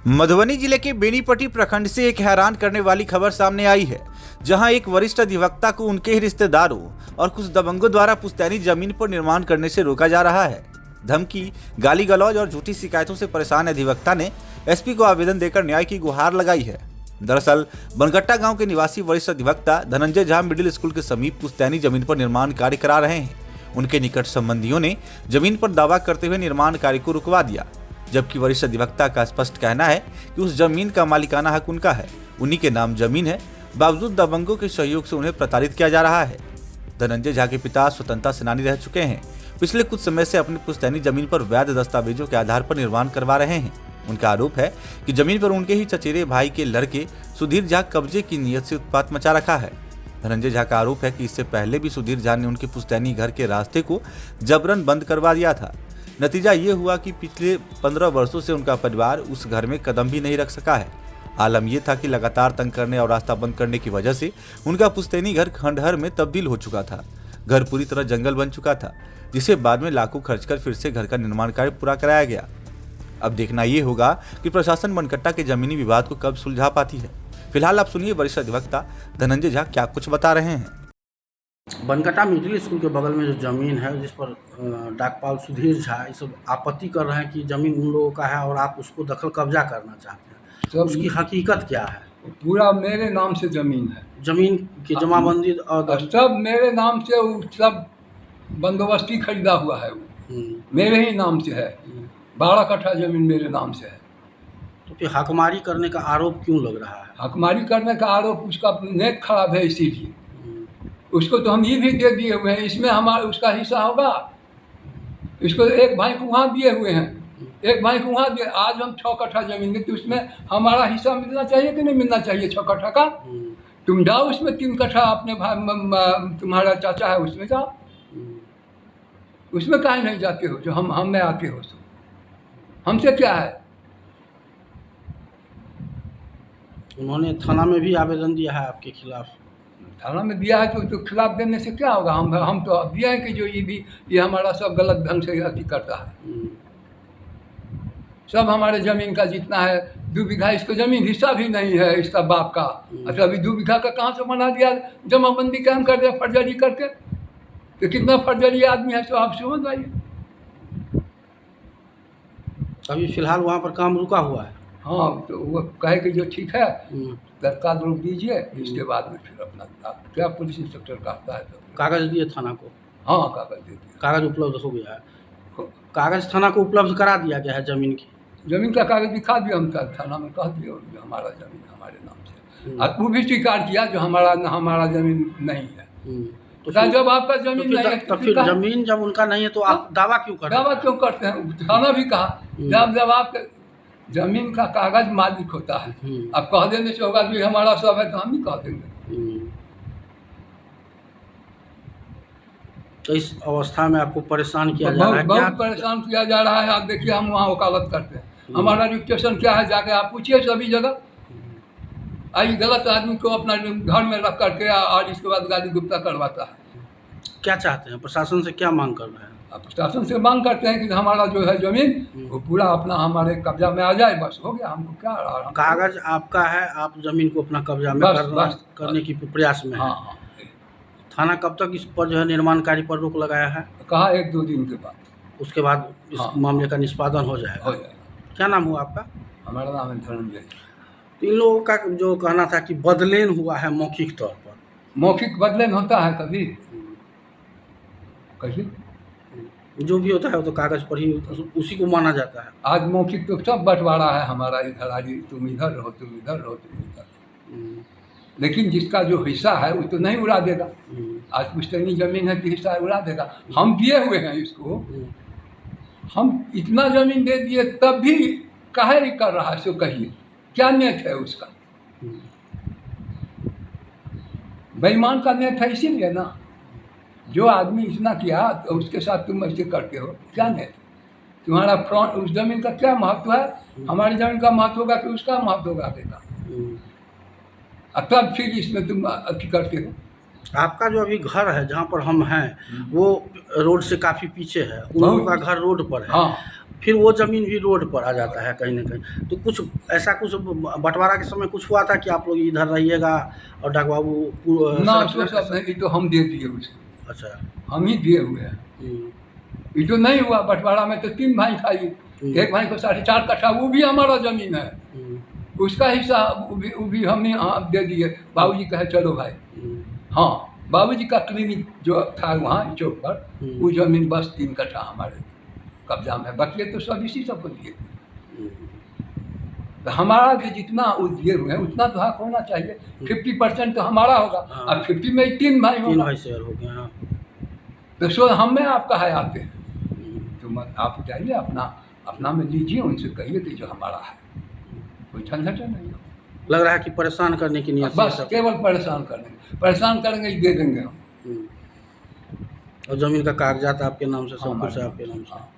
मधुबनी जिले के बेनीपट्टी प्रखंड से एक हैरान करने वाली खबर सामने आई है, जहां एक वरिष्ठ अधिवक्ता को उनके ही रिश्तेदारों और कुछ दबंगों द्वारा पुश्तैनी जमीन पर निर्माण करने से रोका जा रहा है। धमकी, गाली गलौज और झूठी शिकायतों से परेशान अधिवक्ता ने एसपी को आवेदन देकर न्याय की गुहार लगाई है। दरअसल बनगट्टा गांव के निवासी वरिष्ठ अधिवक्ता धनंजय झा मिडिल स्कूल के समीप पुश्तैनी जमीन पर निर्माण कार्य करा रहे हैं। उनके निकट संबंधियों ने जमीन पर दावा करते हुए निर्माण कार्य को रुकवा दिया, जबकि वरिष्ठ अधिवक्ता का स्पष्ट कहना है कि उस जमीन का मालिकाना हक उनका है, उन्हीं के नाम जमीन है। बावजूद दबंगों के सहयोग से उन्हें प्रताड़ित किया जा रहा है। धनंजय झा के पिता स्वतंत्रता सेनानी रह चुके हैं। पिछले कुछ समय से अपनी पुश्तैनी जमीन पर वैध दस्तावेजों के आधार पर निर्माण करवा रहे हैं। उनका आरोप है कि जमीन पर उनके ही चचेरे भाई के लड़के सुधीर झा कब्जे की नीयत से उत्पात मचा रखा है। धनंजय झा का आरोप है कि इससे पहले भी सुधीर झा ने उनके पुश्तैनी घर के रास्ते को जबरन बंद करवा दिया था। नतीजा ये हुआ कि पिछले 15 वर्षों से उनका परिवार उस घर में कदम भी नहीं रख सका है। आलम यह था कि लगातार तंग करने और रास्ता बंद करने की वजह से उनका पुश्तैनी घर खंडहर में तब्दील हो चुका था। घर पूरी तरह जंगल बन चुका था, जिसे बाद में लाखों खर्च कर फिर से घर का निर्माण कार्य पूरा कराया गया। अब देखना ये होगा कि प्रशासन बनगट्टा के जमीनी विवाद को कब सुलझा पाती है। फिलहाल आप सुनिए वरिष्ठ अधिवक्ता धनंजय झा क्या कुछ बता रहे हैं। बनगट्टा मिडिल स्कूल के बगल में जो ज़मीन है, जिस पर डाकपाल सुधीर झा ये सब आपत्ति कर रहे हैं कि ज़मीन उन लोगों का है और आप उसको दखल कब्जा करना चाहते हैं, तो उसकी हकीकत क्या है? पूरा मेरे नाम से ज़मीन है। ज़मीन की जमाबंदी और सब मेरे नाम से, सब बंदोबस्ती खरीदा हुआ है, वो मेरे ही नाम से है। 12 कट्ठा ज़मीन मेरे नाम से है। तो फिर हकमारी करने का आरोप क्यों लग रहा है? हकमारी करने का आरोप, उसका नेक खराब है, इसीलिए उसको तो हम ये भी दे दिए हुए हैं। इसमें हमारा उसका हिस्सा होगा। इसको एक भाई को वहाँ दिए हुए हैं, एक भाई को वहाँ दिए। आज हम 6 कट्ठा ज़मीन देते, उसमें हमारा हिस्सा मिलना चाहिए कि नहीं मिलना चाहिए? 6 कट्ठा का तुम जाओ, उसमें 3 कट्ठा अपने भाई, तुम्हारा चाचा है उसमें जाओ। उसमें काहे नहीं जाते हो? जो हम में आते हो, तो हमसे क्या है? उन्होंने थाना में भी आवेदन दिया है आपके खिलाफ। थाना में दिया है तो खिलाफ देने से क्या होगा? हम तो अब दिया है कि जो ये हमारा सब गलत ढंग से अति करता है। सब हमारे ज़मीन का जितना है 2 बीघा, इसको ज़मीन हिस्सा भी नहीं है इसका बाप का। अच्छा, अभी 2 बीघा का कहाँ से बना दिया? जमाबंदी काम कर दिया फर्जरी करके। तो कितना फर्जरी आदमी है, तो आप समझ आइए। अभी फिलहाल वहाँ पर काम रुका हुआ है। हाँ, तो वो कहे कि जो ठीक है तत्काल रोक दीजिए, इसके बाद में फिर अपना क्या पुलिस इंस्पेक्टर कहता है तो कागज़ दिए थाना को? हाँ, कागज़ दे दिया। कागज़ उपलब्ध हो गया है? कागज़ थाना को उपलब्ध करा दिया गया है ज़मीन की? ज़मीन का कागज़ दिखा दिया, हम थाना में कह दिया हमारा ज़मीन हमारे नाम से। और वो भी स्वीकार किया जो हमारा ज़मीन नहीं है। तो जब आपका ज़मीन नहीं है तो फिर ज़मीन जब उनका नहीं है तो आप दावा क्यों करते हैं? दावा क्यों करते हैं? थाना भी कहा जब आपके ज़मीन का कागज़ मालिक होता है, अब कह देने से होगा कि हमारा सब है, तो हम ही कह देंगे। तो इस अवस्था में आपको परेशान किया जा रहा है? बहुत परेशान किया जा रहा है। आप देखिए, हम वहाँ वकालत करते हैं। हमारा रजिस्ट्रेशन क्या है, जाके आप पूछिए सभी जगह। आई गलत आदमी को अपना घर में रख करके और इसके बाद गाली गुप्ता करवाता है। क्या चाहते हैं? प्रशासन से क्या मांग कर रहे हैं? प्रशासन से मांग करते हैं कि हमारा जो है ज़मीन वो पूरा अपना हमारे कब्जा में आ जाए, बस हो गया। हमको क्या, कागज आपका है, आप ज़मीन को अपना कब्जा में करने की प्रयास में। हाँ हाँ। थाना कब तक इस पर जो है निर्माण कार्य पर रोक लगाया है? कहा 1-2 दिन के बाद। उसके बाद इस मामले का निष्पादन हो जाएगा। क्या नाम हुआ आपका? हमारा नाम है धनंजय। तो इन लोगों का जो कहना था कि बदलेन हुआ है मौखिक तौर पर। मौखिक बदलेन होता है कभी कभी? जो भी होता है वो तो कागज पर ही उसी को माना जाता है। आज मौखिक तो सब बंटवारा है हमारा इधर, आज तुम इधर रहो, तुम इधर रहो, तुम इधर। लेकिन जिसका जो हिस्सा है वो तो नहीं उड़ा देगा। आज पुश्तैनी ज़मीन है तो हिस्सा उड़ा देगा। हम दिए हुए हैं इसको, हम इतना ज़मीन दे दिए, तब भी काहे कर रहा है? सो कहिए क्या नेत है उसका? बेईमान का नेत है, इसीलिए ना। जो आदमी इतना किया तो उसके साथ तुम ऐसे करते हो, क्या नेत? तुम्हारा फ्रंट उस ज़मीन का क्या महत्व है? हमारी ज़मीन का महत्व होगा कि उसका महत्व होगा? देगा। तब फिर इसमें तुम अति करते हो। आपका जो अभी घर है जहाँ पर हम हैं वो रोड से काफ़ी पीछे है, उन बहुत लोगों का घर रोड पर है। हाँ फिर वो ज़मीन भी रोड पर आ जाता है कहीं ना कहीं। तो कुछ ऐसा कुछ बंटवारा के समय कुछ हुआ था कि आप लोग इधर रहिएगा और डाक बाबू ना तो सब नहीं, ये तो हम दे दिए उसको, अच्छा। हम ही दिए हुए हैं। हम्म, ये तो नहीं हुआ, बंटवारा में तो 3 भाई खाई, एक भाई को 4.5 कट्ठा, वो भी हमारा जमीन है, हम्म, उसका हिस्सा वो भी हमने दे दिए। बाबूजी कहे चलो भाई, हम्म, हाँ बाबूजी का क्लिनिक जो था वहाँ चौक पर, वो जमीन बस 3 कट्ठा हमारे कब्जा में, बाकी तो सब इसी सबको दिए। तो हमारा भी जितना वो दिए हुए हैं उतना तो हक होना चाहिए। 50% तो हमारा होगा, हाँ। अब 50 में ही 3 भाई 3 होगा, भाई शेयर हो गए। हाँ। तो सो हम में आपका है आते हैं, हम्म, तो मत आप जाइए अपना में लीजिए, उनसे कहिए कि जो हमारा है, कोई झंझट नहीं हो। लग रहा है कि परेशान करने की नीयत से बस सब- केवल परेशान करेंगे ही दे देंगे हम। हम्म। और ज़मीन का कागजात आपके नाम से सब कुछ है हमारे आपके नाम से। हाँ।